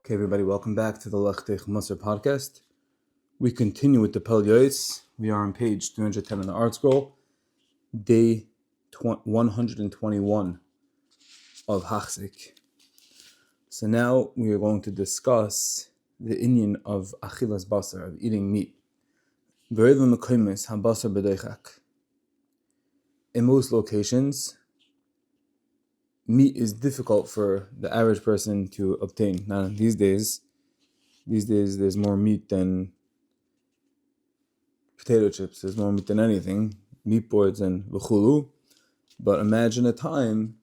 Okay, everybody, welcome back to the Lechtech Musar podcast. We continue with the Pele Yoeitz. We are on page 310 in the Art Scroll, day 121 of Hachzik. So now we are going to discuss the inyan of Achilas Basar, of eating meat. In most locations, meat is difficult for the average person to obtain. Now, these days, there's more meat than potato chips. There's more meat than anything, meat boards and v'chulu. But imagine a time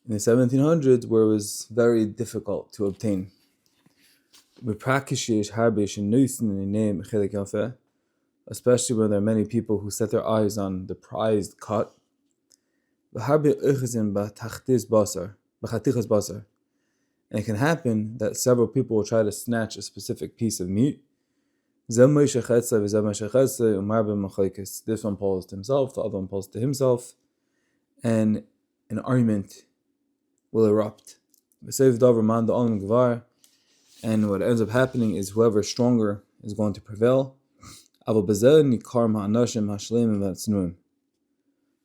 in the 1700s where it was very difficult to obtain. Especially when there are many people who set their eyes on the prized cut. And it can happen that several people will try to snatch a specific piece of meat. This one pulls to himself, the other one pulls to himself, and an argument will erupt. And what ends up happening is whoever is stronger is going to prevail.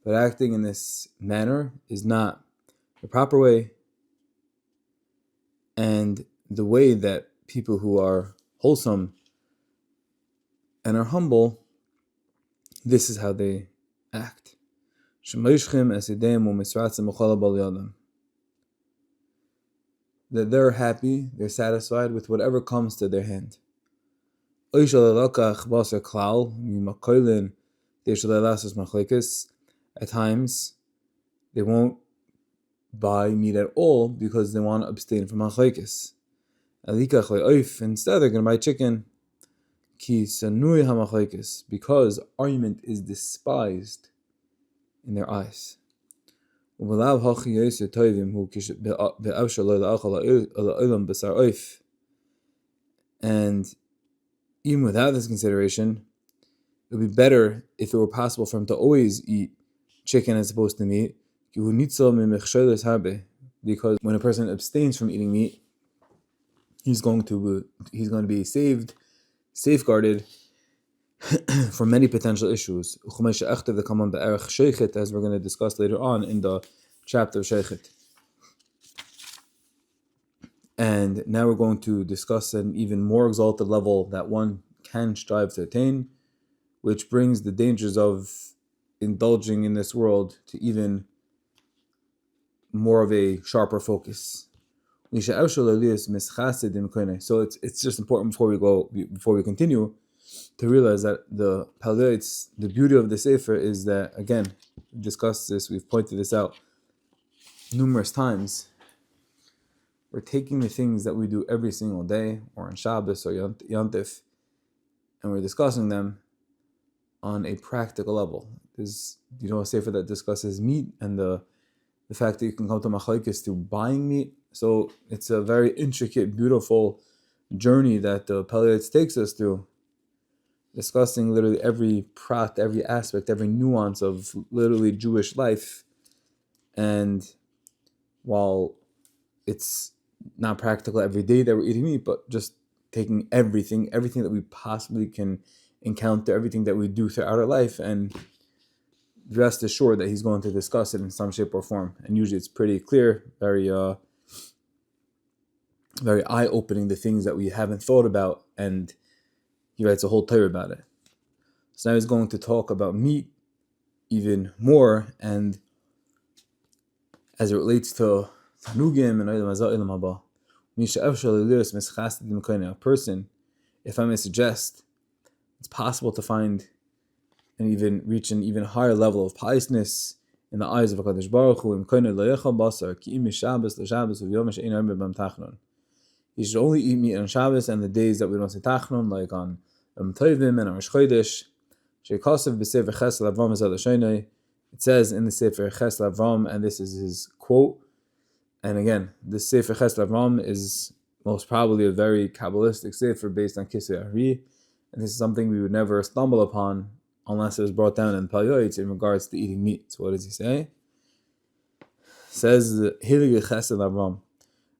But acting in this manner is not the proper way, and the way that people who are wholesome and are humble, this is how they act. That they're happy, they're satisfied with whatever comes to their hand. At times, they won't buy meat at all because they want to abstain from machlekes. Instead, they're going to buy chicken. Because argument is despised in their eyes. And even without this consideration, it would be better if it were possible for him to always eat chicken as opposed to meat. Because when a person abstains from eating meat, he's going to be safeguarded for many potential issues, as we're going to discuss later on in the chapter of Sheikhet. And now we're going to discuss an even more exalted level that one can strive to attain, which brings the dangers of indulging in this world to even more of a sharper focus. So it's just important before we continue, to realize that the Pele Yoeitz, the beauty of the Sefer is that, again, we've discussed this, we've pointed this out numerous times. We're taking the things that we do every single day, or on Shabbos or Yontif, and we're discussing them on a practical level. There's, a Sefer that discusses meat and the fact that you can come to machlekes through buying meat. So it's a very intricate, beautiful journey that the Pele Yoeitz takes us through, discussing literally every prat, every aspect, every nuance of literally Jewish life. And while it's not practical every day that we're eating meat, but just taking everything that we possibly can encounter, everything that we do throughout our life, and rest assured that he's going to discuss it in some shape or form. And usually it's pretty clear, very eye-opening, the things that we haven't thought about, and he writes a whole Torah about it. So now he's going to talk about meat even more, and as it relates to Tanugim and Olam Hazeh, Olam Haba. A person, if I may suggest, it's possible to find and even reach an even higher level of piousness in the eyes of HaKadosh Baruch Hu. He should only eat meat on Shabbos and the days that we don't say Tachnon, like on Tovim and Rosh Chodesh. It says in the Sefer Ches Avram, and this is his quote. And again, this Sefer Ches Avram is most probably a very Kabbalistic Sefer based on Kisei Ari, and this is something we would never stumble upon unless it was brought down in Pele Yoeitz in regards to eating meat. So what does he say? It says Hilig Ches Avram.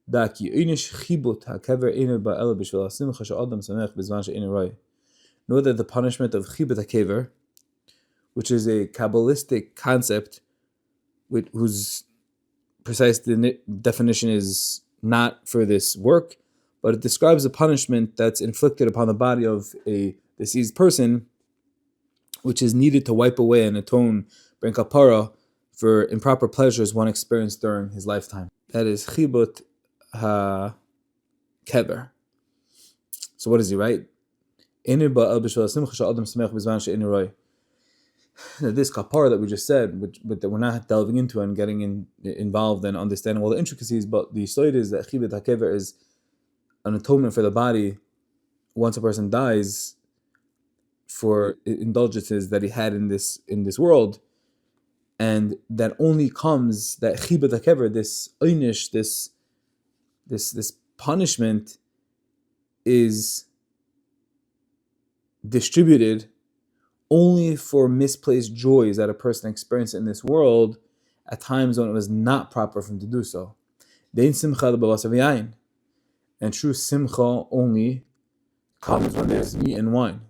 Da ki einish chibut hakever einu ba'el b'shvil hasimcha she'adam samech b'zman she'einu roi. Know that the punishment of chibut hakever, which is a Kabbalistic concept, whose precise definition is not for this work, but it describes a punishment that's inflicted upon the body of a deceased person, which is needed to wipe away and atone, bring kapara for improper pleasures one experienced during his lifetime. That is chibut ha-kever. So what does he write? This kapara that we just said, but that we're not delving into and getting involved and understanding all the intricacies, but the story is that chibut ha-kever is an atonement for the body once a person dies for indulgences that he had in this world, and that only comes, that chibut ha-kever, this einish, this punishment is distributed only for misplaced joys that a person experienced in this world at times when it was not proper for him to do so. And true simcha only comes when there's meat and wine.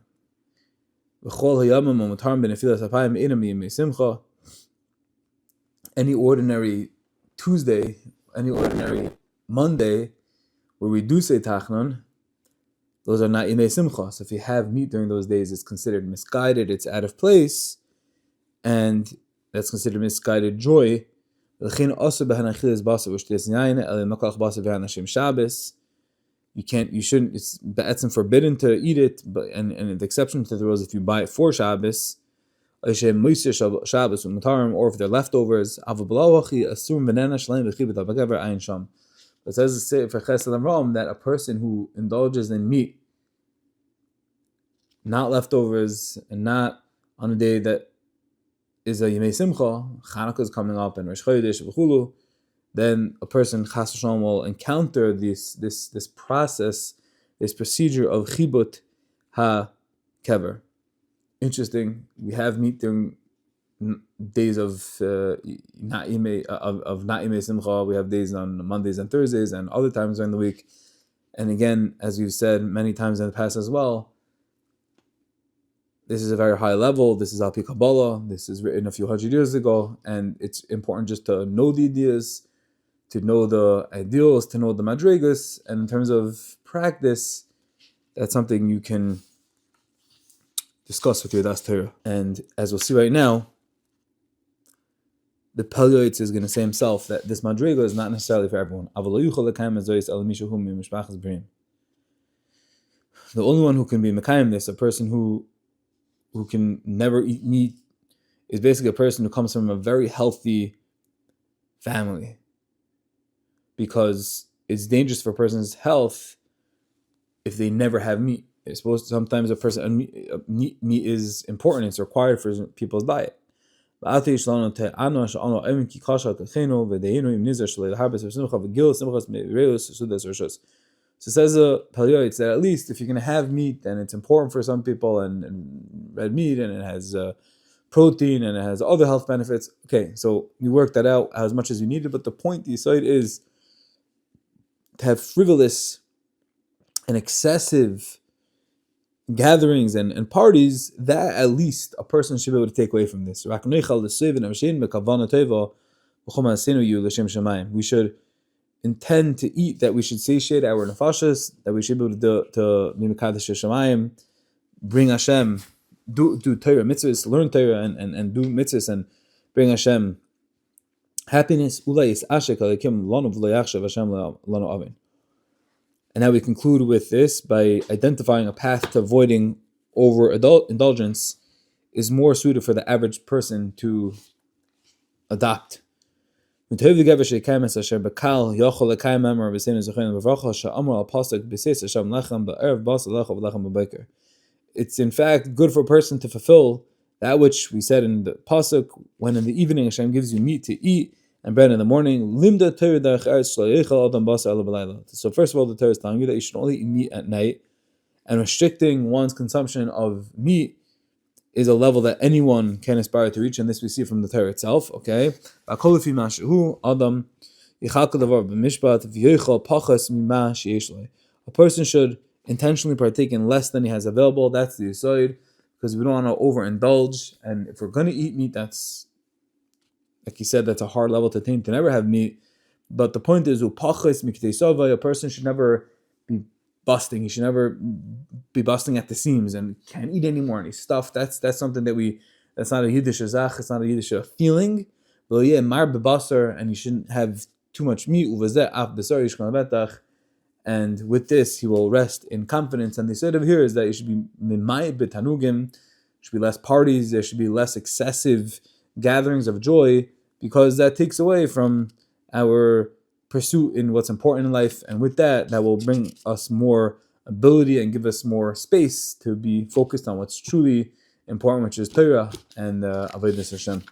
Any ordinary Tuesday, any ordinary Monday, where we do say tachnon, those are not yemei simcha. So if you have meat during those days, it's considered misguided, it's out of place, and that's considered misguided joy. You shouldn't, it's be'etzim forbidden to eat it, but and the exception to the rules if you buy it for Shabbos, or if they're leftovers. It says for Chesed Amram that a person who indulges in meat, not leftovers, and not on a day that is a Yemei Simcha, Chanukah is coming up, and Rosh Chodesh, v'chulu, then a person Chas v'shalom will encounter this process, this procedure of chibut ha-kever. Interesting. We have meat during days of not Yemei Simcha. We have days on Mondays and Thursdays and other times during the week. And again, as we've said many times in the past as well, this is a very high level. This is Al Pi Kabbalah. This is written a few hundred years ago, and it's important just to know the ideas, to know the ideals, to know the madrigas, and in terms of practice, that's something you can discuss with your Das Torah. And as we'll see right now, the Pele Yoeitz is going to say himself that this madriga is not necessarily for everyone. The only one who can be mekayim this, a person who can never eat meat, is basically a person who comes from a very healthy family, because it's dangerous for a person's health if they never have meat. It's supposed to, sometimes a person meat is important, it's required for people's diet. So says the Pele Yoeitz that at least if you're going to have meat, and it's important for some people, and red meat, and it has protein, and it has other health benefits. Okay, so you work that out as much as you need it, but the point the side is to have frivolous and excessive gatherings and parties, that at least a person should be able to take away from this. We should intend to eat, that we should satiate our nefashos, that we should be able to be mekadosh Shemayim, bring Hashem, do Torah mitzvahs, learn Torah and do mitzvahs and bring Hashem happiness. And now we conclude with this by identifying a path to avoiding indulgence is more suited for the average person to adopt. It's in fact good for a person to fulfill that which we said in the pasuk, when in the evening Hashem gives you meat to eat and bread in the morning. So first of all, the Torah is telling you that you should only eat meat at night, and restricting one's consumption of meat is a level that anyone can aspire to reach, and this we see from the Torah itself. Okay, Adam A person should intentionally partake in less than he has available. That's the aside, because we don't want to overindulge. And if we're going to eat meat, that's, like you said, that's a hard level to attain, to never have meat. But the point is, a person should never be busting. He should never be busting at the seams and can't eat anymore and he's stuffed. That's something that's not a Yiddish zach, it's not a Yiddish feeling. But yeah, mar bebasar, and you shouldn't have too much meat. And with this, he will rest in confidence. And the side of here is that it should be mimai betanugim, should be less parties, there should be less excessive gatherings of joy, because that takes away from our pursuit in what's important in life. And with that, that will bring us more ability and give us more space to be focused on what's truly important, which is Torah and Avodas Hashem.